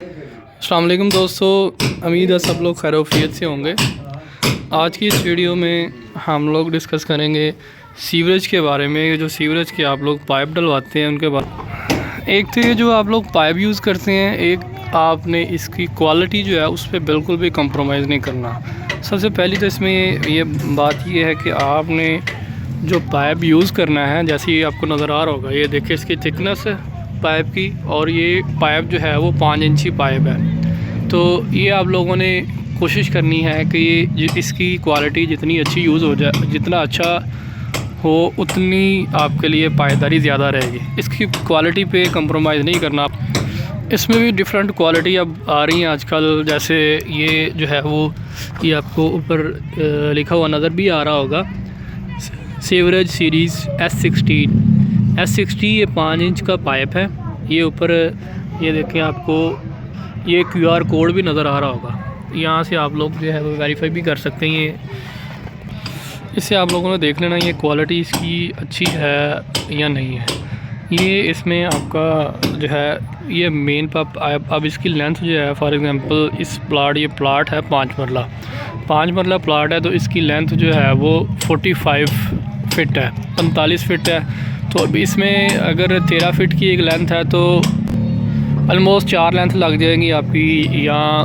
अस्सलाम वालेकुम दोस्तों, उम्मीद है सब लोग खैर-ओ-आफ़ियत से होंगे। आज की इस वीडियो में हम लोग डिस्कस करेंगे सीवरेज के बारे में। ये जो सीवरेज के आप लोग पाइप डलवाते हैं उनके बारे। एक तो ये जो आप लोग पाइप यूज़ करते हैं, एक आपने इसकी क्वालिटी जो है उस पर बिल्कुल भी कंप्रोमाइज़ नहीं करना। सबसे पहली तो इसमें ये बात ये है कि आपने जो पाइप यूज़ करना है, जैसे ये आपको नज़र आ रहा होगा, ये देखिए इसकी थिकनेस है पाइप की, और ये पाइप जो है वो 5 इंची पाइप है। तो ये आप लोगों ने कोशिश करनी है कि ये इसकी क्वालिटी जितनी अच्छी यूज़ हो जाए, जितना अच्छा हो उतनी आपके लिए पायदारी ज़्यादा रहेगी। इसकी क्वालिटी पे कंप्रोमाइज़ नहीं करना। इसमें भी डिफरेंट क्वालिटी अब आ रही हैं आजकल, जैसे ये जो है वो ये आपको ऊपर लिखा हुआ नज़र भी आ रहा होगा, सीवरेज सीरीज़ S60 ये 5 इंच का पाइप है। ये ऊपर ये देखें, आपको ये QR कोड भी नज़र आ रहा होगा। यहाँ से आप लोग जो है वो वेरीफाई भी कर सकते हैं। ये इससे आप लोगों ने देख लेना ये क्वालिटी इसकी अच्छी है या नहीं है। ये इसमें आपका जो है ये मेन पाइप, अब इसकी लेंथ जो है, फॉर एग्ज़ाम्पल ये प्लाट है 5 मरला प्लाट है, तो इसकी लेंथ जो है वो 45 फिट है, 45 फिट है। तो अब इसमें अगर 13 फिट की एक लेंथ है तो ऑलमोस्ट 4 लेंथ लग जाएंगी आपकी, या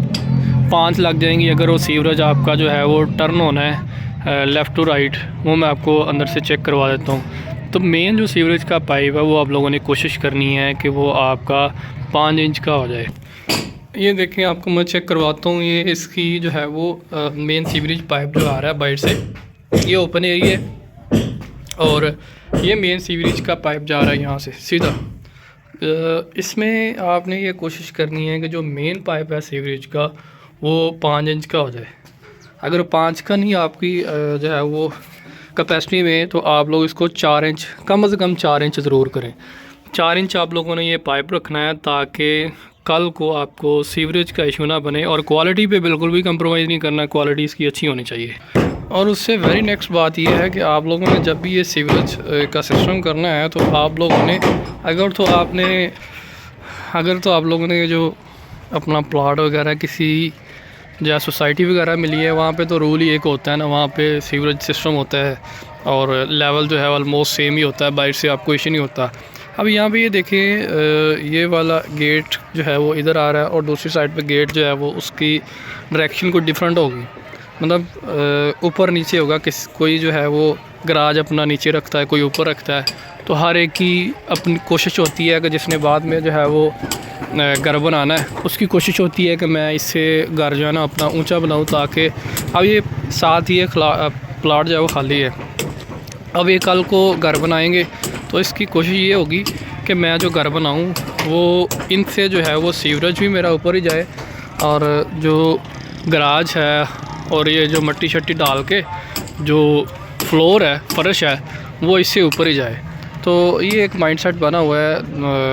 5 लग जाएंगी अगर वो सीवरेज आपका जो है वो टर्न होना है लेफ़्ट टू राइट। वो मैं आपको अंदर से चेक करवा देता हूँ। तो मेन जो सीवरेज का पाइप है वो आप लोगों ने कोशिश करनी है कि वो आपका 5 इंच का हो जाए। ये देखें, आपको मैं चेक करवाता हूँ। ये इसकी जो है वो मेन सीवरेज पाइप जो आ रहा है बाइट से, ये ओपन एरिया है, और ये मेन सीवरेज का पाइप जा रहा है यहाँ से सीधा। इसमें आपने ये कोशिश करनी है कि जो मेन पाइप है सीवरेज का वो 5 इंच का हो जाए। अगर 5 का नहीं आपकी जो है वो कैपेसिटी में, तो आप लोग इसको 4 इंच, कम से कम 4 इंच ज़रूर करें। 4 इंच आप लोगों ने ये पाइप रखना है, ताकि कल को आपको सीवरेज का इशू ना बने। और क्वालिटी पे बिल्कुल भी कंप्रोमाइज़ नहीं करना, क्वालिटी इसकी अच्छी होनी चाहिए। और उससे वेरी नेक्स्ट बात यह है कि आप लोगों ने जब भी ये सीवरेज का सिस्टम करना है, तो आप लोगों ने अगर तो आप लोगों ने जो अपना प्लॉट वगैरह किसी जहाँ सोसाइटी वगैरह मिली है, वहाँ पे तो रूल ही एक होता है ना, वहाँ पे सीवरेज सिस्टम होता है और लेवल जो है ऑलमोस्ट सेम ही होता है, बाहर से आपको इशू नहीं होता। अब यहाँ पे ये देखिए, ये वाला गेट जो है वो इधर आ रहा है, और दूसरी साइड पे गेट जो है वो उसकी डायरेक्शन को डिफरेंट होगी, मतलब ऊपर नीचे होगा। कोई जो है वो गराज अपना नीचे रखता है, कोई ऊपर रखता है। तो हर एक की अपनी कोशिश होती है कि जिसने बाद में जो है वो घर बनाना है, उसकी कोशिश होती है कि मैं इससे घर जो है ना अपना ऊंचा बनाऊं, ताकि अब ये साथ ही प्लाट जो है वो खाली है। अब ये कल को घर बनाएंगे तो इसकी कोशिश ये होगी कि मैं जो घर बनाऊं वो इनसे जो है वो सीवरेज भी मेरा ऊपर ही जाए, और जो गराज है और ये जो मट्टी शट्टी डाल के जो फ्लोर है, फर्श है, वो इससे ऊपर ही जाए। तो ये एक माइंडसेट बना हुआ है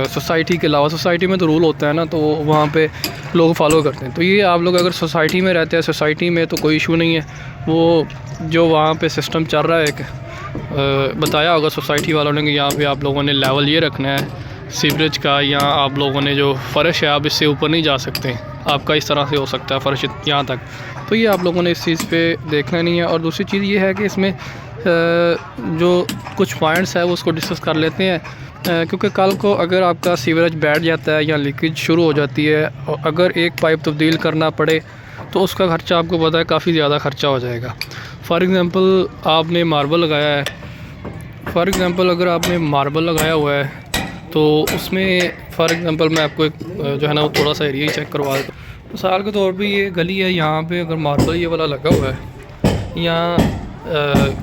सोसाइटी के अलावा। सोसाइटी में तो रूल होता है ना, तो वहाँ पे लोग फॉलो करते हैं। तो ये आप लोग अगर सोसाइटी में रहते हैं, सोसाइटी में तो कोई इशू नहीं है। वो जो वहाँ पे सिस्टम चल रहा है, एक बताया होगा सोसाइटी वालों ने कि यहाँ पे आप लोगों ने लेवल ये रखना है सीवरेज का, या आप लोगों ने जो फ़र्श है आप इससे ऊपर नहीं जा सकते, आपका इस तरह से हो सकता है फ़र्श यहाँ तक। तो ये आप लोगों ने इस चीज़ पे देखना नहीं है। और दूसरी चीज़ ये है कि इसमें जो कुछ पॉइंट्स है वो उसको डिस्कस कर लेते हैं, क्योंकि कल को अगर आपका सीवरेज बैठ जाता है या लीकेज शुरू हो जाती है, और अगर एक पाइप तब्दील करना पड़े तो उसका ख़र्चा आपको पता है काफ़ी ज़्यादा ख़र्चा हो जाएगा। फॉर एग्ज़ाम्पल आपने मार्बल लगाया है, अगर आपने मार्बल लगाया हुआ है तो उसमें फॉर एग्ज़ाम्पल मैं आपको एक जो है ना वो थोड़ा सा एरिया ही चेक करवा देता हूँ। मिसाल के तौर पे ये गली है, यहाँ पे अगर मार्बल ये वाला लगा हुआ है, या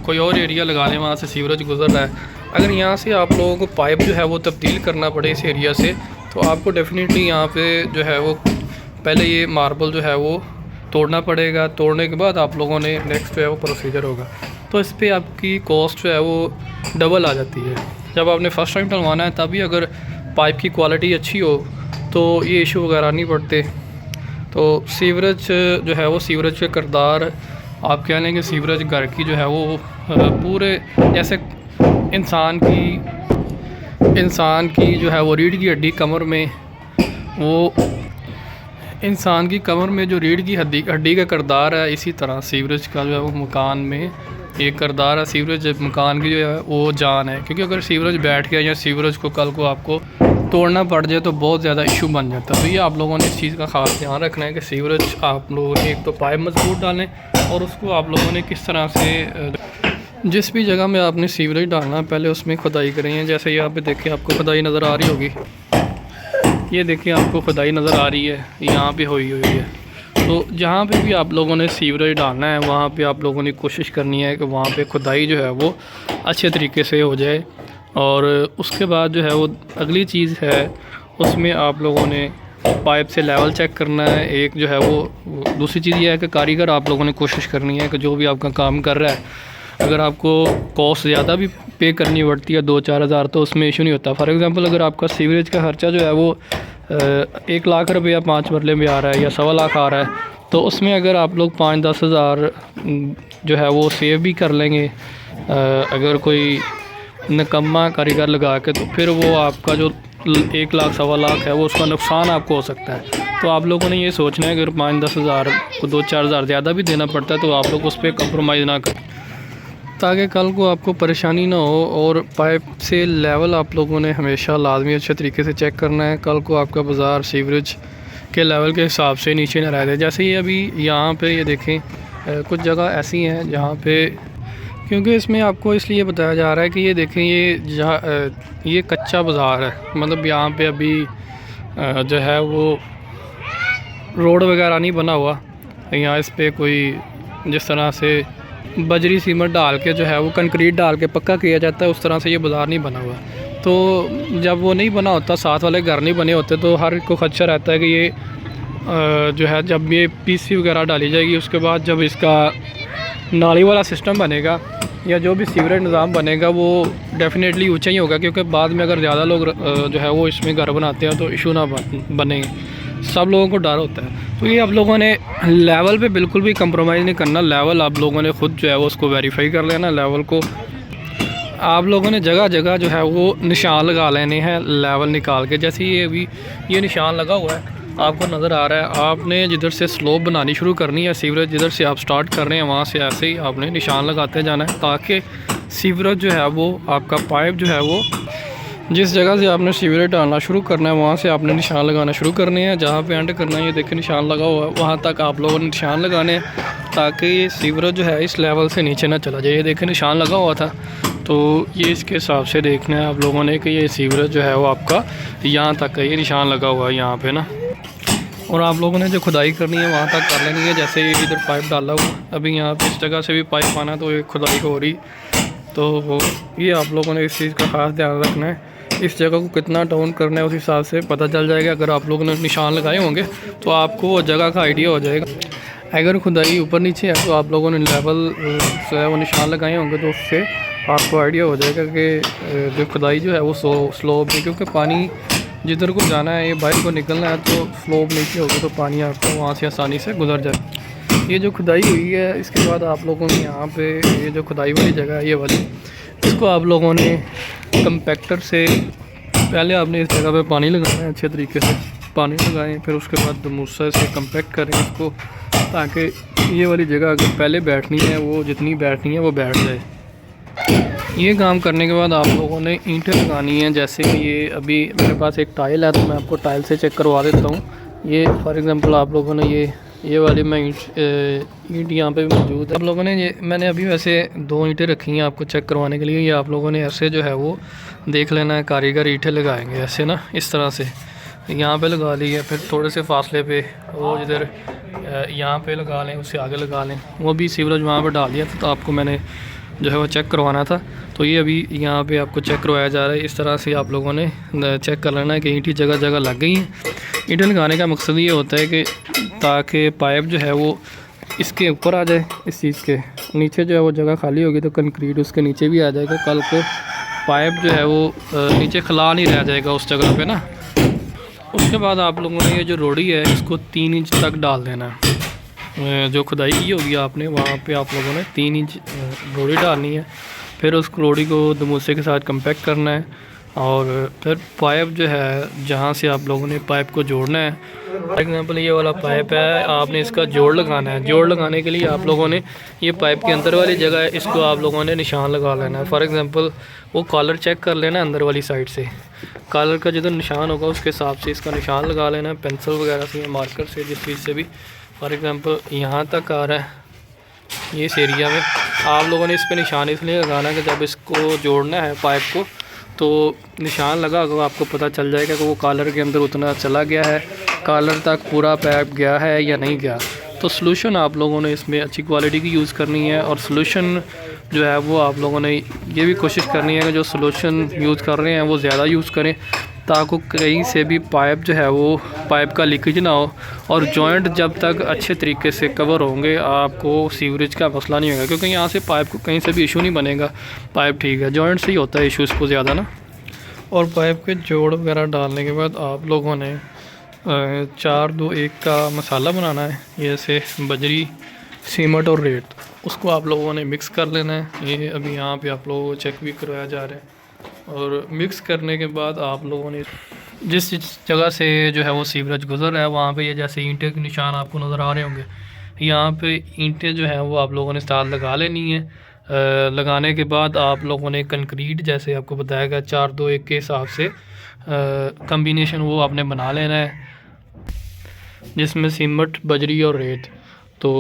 कोई और एरिया लगा लें, वहाँ से सीवरेज गुजर रहा है, अगर यहाँ से आप लोगों को पाइप जो है वो तब्दील करना पड़े इस एरिया से, तो आपको डेफिनेटली यहाँ पे जो है वो पहले ये मार्बल जो है वो तोड़ना पड़ेगा। तोड़ने के बाद आप लोगों ने नेक्स्ट जो है वो प्रोसीजर होगा, तो इस पर आपकी कॉस्ट जो है वो डबल आ जाती है। जब आपने फ़र्स्ट टाइम डलवाना है तभी अगर पाइप की क्वालिटी अच्छी हो तो ये इशू वगैरह नहीं पड़ते। तो सीवरेज जो है वो सीवरेज के किरदार आप कह लेंगे, सीवरेज घर की जो है वो पूरे जैसे इंसान की जो है वो रीढ़ की हड्डी कमर में वो इंसान की कमर में जो रीढ़ की हड्डी हड्डी का किरदार है, इसी तरह सीवरेज का जो है वो मकान में एक किरदार है। सीवरेज मकान की जो है वो जान है, क्योंकि अगर सीवरेज बैठ गया या सीवरेज को कल को आपको तोड़ना पड़ जाए तो बहुत ज़्यादा इशू बन जाता है। तो ये आप लोगों ने इस चीज़ का ख़ास ध्यान रखना है कि सीवरेज आप लोगों ने एक तो पाइप मजबूत डालें और उसको आप लोगों ने किस तरह से जिस भी जगह में आपने सीवरेज डालना है पहले उसमें खुदाई करें। जैसे यहाँ पे देखें आपको खुदाई नज़र आ रही होगी, ये देखिए आपको खुदाई नज़र आ रही है, यहाँ पे हुई है। तो जहाँ पे भी आप लोगों ने सीवरेज डालना है वहाँ पे आप लोगों ने कोशिश करनी है कि वहाँ पे खुदाई जो है वो अच्छे तरीके से हो जाए। और उसके बाद जो है वो अगली चीज़ है, उसमें आप लोगों ने पाइप से लेवल चेक करना है। एक जो है वो दूसरी चीज़ ये है कि कारीगर आप लोगों ने कोशिश करनी है कि जो भी आपका काम कर रहा है, अगर आपको कॉस्ट ज़्यादा भी पे करनी पड़ती है 2-4 हज़ार तो उसमें इशू नहीं होता। फॉर एग्ज़ाम्पल अगर आपका सीवरेज का खर्चा जो है वो 1 लाख रुपया 5 मरले में आ रहा है या 1.25 लाख आ रहा है, तो उसमें अगर आप लोग 5-10 हज़ार जो है वो सेव भी कर लेंगे अगर कोई निकम्मा कारीगर लगा के, तो फिर वो आपका जो 1 लाख 1.25 लाख है वो उसका नुकसान आपको हो सकता है। तो आप लोगों ने ये सोचना है अगर 5-10 हज़ार को 2-4 हज़ार ज़्यादा भी देना पड़ता है तो आप लोग उस पर कंप्रोमाइज़ ना करें, ताकि कल को आपको परेशानी ना हो। और पाइप से लेवल आप लोगों ने हमेशा लाजमी अच्छे तरीके से चेक करना है, कल को आपका बाज़ार सीवरेज के लेवल के हिसाब से नीचे ना रह जाए। जैसे ये अभी यहाँ पे ये देखें कुछ जगह ऐसी हैं जहाँ पे, क्योंकि इसमें आपको इसलिए बताया जा रहा है कि ये देखें ये कच्चा बाज़ार है, मतलब यहाँ पे अभी जो है वो रोड वगैरह नहीं बना हुआ। यहाँ इस पर कोई जिस तरह से बजरी सीमेंट डाल के जो है वो कंक्रीट डाल के पक्का किया जाता है, उस तरह से ये बाज़ार नहीं बना हुआ। तो जब वो नहीं बना होता, साथ वाले घर नहीं बने होते, तो हर को खदशा रहता है कि ये जो है जब ये पीसी वगैरह डाली जाएगी उसके बाद जब इसका नाली वाला सिस्टम बनेगा या जो भी सीवरेज निज़ाम बनेगा वो डेफिनेटली ऊंचा ही होगा, क्योंकि बाद में अगर ज़्यादा लोग जो है वो इसमें घर बनाते हैं तो इशू ना बने, सब लोगों को डर होता है। तो ये आप लोगों ने लेवल पे बिल्कुल भी कंप्रोमाइज़ नहीं करना। लेवल आप लोगों ने ख़ुद जो है वो उसको वेरीफाई कर लेना। लेवल को आप लोगों ने जगह जगह जो है वो निशान लगा लेने हैं लेवल निकाल के। जैसे ये अभी ये निशान लगा हुआ है आपको नज़र आ रहा है, आपने जिधर से स्लोप बनानी शुरू करनी है, सीवरेज जिधर से आप स्टार्ट कर रहे हैं वहाँ से ऐसे ही आपने निशान लगाते जाना है, ताकि सीवरेज जो है वो आपका पाइप जो है वो जिस जगह से आपने सीवरेज डालना शुरू करना है वहाँ से आपने निशान लगाना शुरू करने हैं। जहाँ पे एंड करना है ये देखें निशान लगा हुआ है, वहाँ तक आप लोगों ने निशान लगाने हैं ताकि ये सीवरेज जो है इस लेवल से नीचे ना चला जाए। ये देखें निशान लगा हुआ था, तो ये इसके हिसाब से देखना है आप लोगों ने कि ये सीवरेज जो है वो आपका यहाँ तक है, ये निशान लगा हुआ है यहाँ पर ना। और आप लोगों ने जो खुदाई करनी है वहाँ तक कर लेनी है। जैसे ये इधर पाइप डाला हुआ, अभी यहाँ पे इस जगह से भी पाइप आना, तो ये खुदाई हो रही, तो ये आप लोगों ने इस चीज़ का ख़ास ध्यान रखना है। इस जगह को कितना डाउन करना है उस हिसाब से पता चल जाएगा। अगर आप लोगों ने निशान लगाए होंगे तो आपको वो जगह का आइडिया हो जाएगा। अगर खुदाई ऊपर नीचे है तो आप लोगों ने लेवल जो है वो निशान लगाए होंगे तो उससे आपको आइडिया हो जाएगा कि जो खुदाई जो है वो स्लोप है, क्योंकि पानी जिधर को जाना है, ये बाइक को निकलना है, तो स्लोप नीचे होगी तो पानी आपको वहाँ से आसानी से गुजर जाए। ये जो खुदाई हुई है इसके बाद आप लोगों ने यहाँ पे ये जो खुदाई वाली जगह है ये वाली, इसको आप लोगों ने कंपैक्टर से पहले आपने इस जगह पे पानी लगाना है, अच्छे तरीके से पानी लगाएं, फिर उसके बाद मूसा से कंपैक्ट करें इसको, ताकि ये वाली जगह अगर पहले बैठनी है वो जितनी बैठनी है वो बैठ जाए। ये काम करने के बाद आप लोगों ने ईंटें लगानी हैं। जैसे कि ये अभी मेरे पास एक टाइल है तो मैं आपको टाइल से चेक करवा देता हूँ। ये फॉर एग्ज़ाम्पल आप लोगों ने ये वाली मैं ईंट यहाँ पे भी मौजूद है। आप लोगों ने ये मैंने अभी वैसे 2 ईंटें रखी हैं आपको चेक करवाने के लिए। ये आप लोगों ने ऐसे जो है वो देख लेना है, कारीगर ईंटें लगाएंगे ऐसे ना, इस तरह से यहाँ पे लगा ली है, फिर थोड़े से फासले पे वो जिधर यहाँ पे लगा लें, उससे आगे लगा लें। वो भी सीवरेज वहाँ पर डाल दिया था तो आपको मैंने जो है वो चेक करवाना था, तो ये अभी यहाँ पे आपको चेक करवाया जा रहा है। इस तरह से आप लोगों ने चेक कर लेना है कि ईंटें जगह जगह लग गई हैं। ईंटें लगाने का मकसद ये होता है कि ताकि पाइप जो है वो इसके ऊपर आ जाए, इस चीज़ के नीचे जो है वो जगह खाली होगी तो कंक्रीट उसके नीचे भी आ जाएगा, कल को पाइप जो है वो नीचे खला नहीं रह जाएगा उस जगह पे ना। उसके बाद आप लोगों ने ये जो रोड़ी है इसको 3 इंच तक डाल देना है। जो खुदाई की होगी आपने वहाँ पे आप लोगों ने 3 इंच रोड़ी डालनी है, फिर उस रोड़ी को दमूसे के साथ कंपैक्ट करना है और फिर पाइप जो है जहाँ से आप लोगों ने पाइप को जोड़ना है, फॉर एग्ज़ाम्पल ये वाला पाइप है, आपने इसका जोड़ लगाना है। जोड़ लगाने के लिए आप लोगों ने ये पाइप के अंदर वाली जगह है, इसको आप लोगों ने निशान लगा लेना है। फॉर एग्ज़ाम्पल वो कॉलर चेक कर लेना अंदर वाली साइड से, कॉलर का जिधर निशान होगा उसके हिसाब से इसका निशान लगा लेना है, पेंसिल वगैरह से या मार्कर से, जिस चीज़ से भी। फॉर एग्ज़ाम्पल यहाँ तक आ रहा है ये इस एरिया में, आप लोगों ने इस पे निशान इसलिए लगाना है कि जब इसको जोड़ना है पाइप को तो निशान लगा होगा, आपको पता चल जाएगा कि वो कॉलर के अंदर उतना चला गया है, कॉलर तक पूरा पाइप गया है या नहीं गया। तो सॉल्यूशन आप लोगों ने इसमें अच्छी क्वालिटी की यूज़ करनी है, और सॉल्यूशन जो है वो आप लोगों ने ये भी कोशिश करनी है कि जो सॉल्यूशन यूज़ कर रहे हैं वो ज़्यादा यूज़ करें, ताकि कहीं से भी पाइप जो है वो पाइप का लीकेज ना हो। और जॉइंट जब तक अच्छे तरीके से कवर होंगे आपको सीवरेज का मसला नहीं होगा, क्योंकि यहाँ से पाइप को कहीं से भी इशू नहीं बनेगा, पाइप ठीक है, जॉइंट से ही होता है इशू इसको ज़्यादा ना। और पाइप के जोड़ वगैरह डालने के बाद आप लोगों ने 4-2-1 का मसाला बनाना है, जैसे बजरी, सीमेंट और रेत, उसको आप लोगों ने मिक्स कर लेना है। ये अभी यहाँ पे आप लोगों को चेक भी करवाया जा रहा है। और मिक्स करने के बाद आप लोगों ने जिस जगह से जो है वो सीवरेज गुजर रहा है वहाँ पे ये जैसे ईंटें के निशान आपको नज़र आ रहे होंगे, यहाँ पे ईंटें जो है वो आप लोगों ने साथ लगा लेनी है। लगाने के बाद आप लोगों ने कंक्रीट, जैसे आपको बताया गया 4-2-1 के हिसाब से कम्बिनेशन वो आपने बना लेना है, जिसमें सीमेंट, बजरी और रेत। तो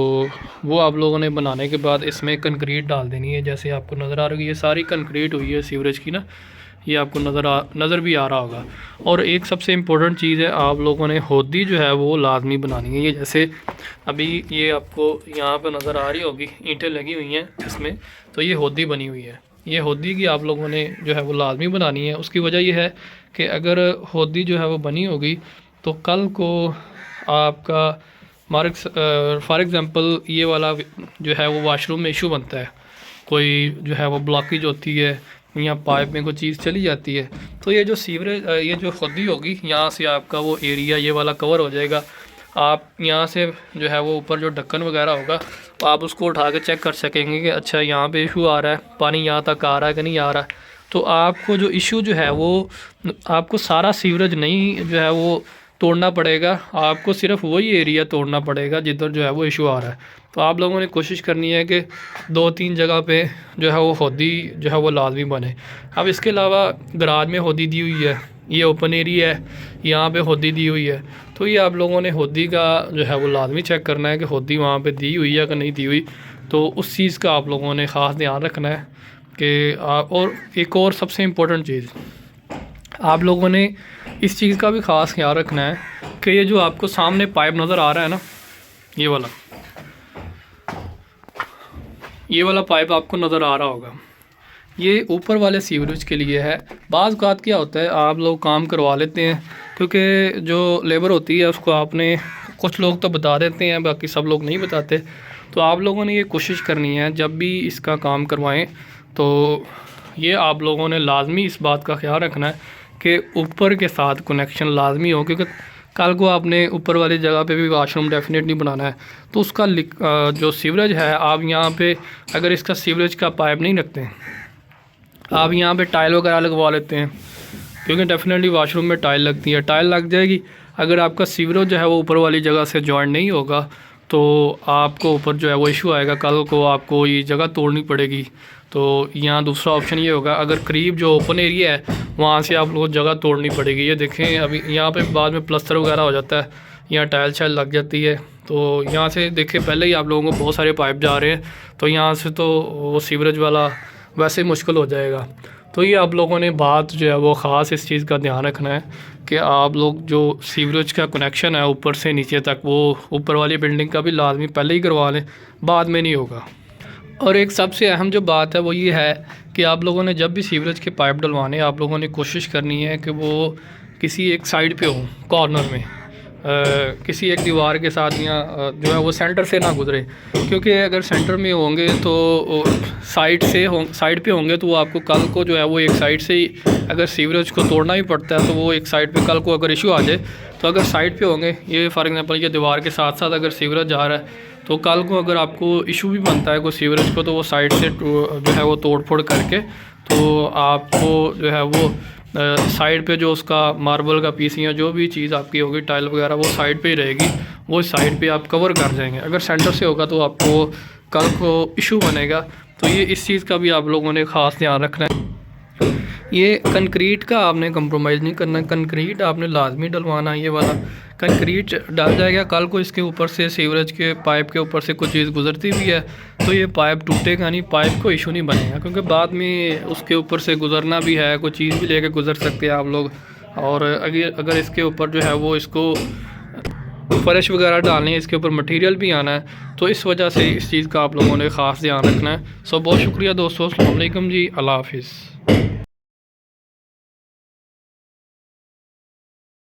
वो आप लोगों ने बनाने के बाद इसमें कंक्रीट डाल देनी है, जैसे आपको नज़र आ रही है ये सारी कंक्रीट हुई है सीवरेज की ना, ये आपको नज़र भी आ रहा होगा। और एक सबसे इम्पोर्टेंट चीज़ है, आप लोगों ने होदी जो है वो लाजमी बनानी है। ये जैसे अभी ये आपको यहाँ पे नज़र आ रही होगी, ईंटें लगी हुई हैं इसमें, तो ये होदी बनी हुई है। ये होदी की आप लोगों ने जो है वो लाजमी बनानी है। उसकी वजह यह है कि अगर होदी जो है वो बनी होगी तो कल को आपका फॉर एग्ज़ाम्पल ये वाला जो है वो वाशरूम में इशू बनता है, कोई जो है वो ब्लॉकेज होती है या पाइप में कोई चीज़ चली जाती है, तो ये जो सीवरेज ये जो खुदी होगी यहाँ से आपका वो एरिया ये वाला कवर हो जाएगा। आप यहाँ से जो है वो ऊपर जो ढक्कन वगैरह होगा तो आप उसको उठा के चेक कर सकेंगे कि अच्छा यहाँ पे इशू आ रहा है, पानी यहाँ तक आ रहा है कि नहीं आ रहा है। तो आपको जो इशू जो है वो आपको सारा सीवरेज नहीं जो है वो तोड़ना पड़ेगा, आपको सिर्फ वही एरिया तोड़ना पड़ेगा जिधर जो है वो इशू आ रहा है। तो आप लोगों ने कोशिश करनी है कि 2-3 जगह पे जो है वो होदी जो है वो लाजमी बने। अब इसके अलावा गराज में होदी दी हुई है, ये ओपन एरिया है, यहाँ पे होदी दी हुई है, तो ये आप लोगों ने होदी का जो है वो लाजमी चेक करना है कि होदी वहाँ पे दी हुई है कि नहीं दी हुई। तो उस चीज़ का आप लोगों ने ख़ास ध्यान रखना है कि और एक और सबसे इम्पोर्टेंट चीज़ आप लोगों ने इस चीज़ का भी ख़ास ख्याल रखना है कि ये जो आपको सामने पाइप नज़र आ रहा है ना, ये वाला पाइप आपको नज़र आ रहा होगा, ये ऊपर वाले सीवरेज के लिए है। बाज़ औक़ात क्या होता है आप लोग काम करवा लेते हैं, क्योंकि जो लेबर होती है उसको आपने कुछ लोग तो बता देते हैं, बाकी सब लोग नहीं बताते। तो आप लोगों ने ये कोशिश करनी है जब भी इसका काम करवाएं तो ये आप लोगों ने लाजमी इस बात का ख्याल रखना है कि ऊपर के साथ कनेक्शन लाजमी हो, क्योंकि कल को आपने ऊपर वाली जगह पे भी वाशरूम डेफिनेटली बनाना है, तो उसका जो सीवरेज है आप यहाँ पे अगर इसका सीवरेज का पाइप नहीं रखते हैं, आप यहाँ पे टाइल वगैरह लगवा लेते हैं, क्योंकि डेफिनेटली वाशरूम में टाइल लगती है, टाइल लग जाएगी। अगर आपका सीवरेज जो है वो ऊपर वाली जगह से जॉइंट नहीं होगा तो आपको ऊपर जो है वो इशू आएगा, कल को आपको ये जगह तोड़नी पड़ेगी। तो यहाँ दूसरा ऑप्शन ये होगा, अगर करीब जो ओपन एरिया है वहाँ से आप लोगों को जगह तोड़नी पड़ेगी। ये देखें अभी यहाँ पे बाद में प्लस्तर वगैरह हो जाता है, यहाँ टाइल शाइल लग जाती है, तो यहाँ से देखें पहले ही आप लोगों को बहुत सारे पाइप जा रहे हैं, तो यहाँ से तो वो सीवरेज वाला वैसे मुश्किल हो जाएगा। तो ये आप लोगों ने बात जो है वो ख़ास इस चीज़ का ध्यान रखना है कि आप लोग जो सीवरेज का कनेक्शन है ऊपर से नीचे तक वो ऊपर वाली बिल्डिंग का भी लाजमी पहले ही करवा लें, बाद में नहीं होगा। और एक सबसे अहम जो बात है वो ये है कि आप लोगों ने जब भी सीवरेज के पाइप डलवाने आप लोगों ने कोशिश करनी है कि वो किसी एक साइड पे हो, कॉर्नर में किसी एक दीवार के साथ या जो है वो सेंटर से ना गुजरे, क्योंकि अगर सेंटर में होंगे तो साइड पे होंगे तो वो आपको कल को जो है वो एक साइड से ही अगर सीवरेज को तोड़ना ही पड़ता है तो वो एक साइड पे कल को अगर इशू आ जाए तो अगर साइड पे होंगे, ये फॉर एग्जांपल ये दीवार के साथ साथ अगर सीवरेज जा रहा है तो कल को अगर आपको इशू भी बनता है कोई सीवरेज को, तो वो साइड से जो है वो तोड़ फोड़ करके तो आपको जो है वो साइड पे जो उसका मार्बल का पीस या जो भी चीज़ आपकी होगी टाइल वगैरह वो साइड पे ही रहेगी, वो साइड पे आप कवर कर जाएंगे। अगर सेंटर से होगा तो आपको कल को इशू बनेगा। तो ये इस चीज़ का भी आप लोगों ने ख़ास ध्यान रखना है। ये कंक्रीट का आपने कंप्रोमाइज़ नहीं करना, कंक्रीट आपने लाजमी डलवाना। ये वाला कंक्रीट डाल जाएगा, कल को इसके ऊपर से सीवरेज के पाइप के ऊपर से कुछ चीज़ गुजरती भी है तो ये पाइप टूटेगा नहीं, पाइप को इशू नहीं बनेगा, क्योंकि बाद में उसके ऊपर से गुजरना भी है, कोई चीज़ भी लेके गुजर सकते हैं आप लोग। और अगर इसके ऊपर जो है वो इसको फर्श वगैरह डालनी है, इसके ऊपर मटेरियल भी आना है, तो इस वजह से इस चीज़ का आप लोगों ने ख़ास ध्यान रखना है। सो बहुत शुक्रिया दोस्तों, अस्सलाम वालेकुम जी, अल्लाह हाफिज़।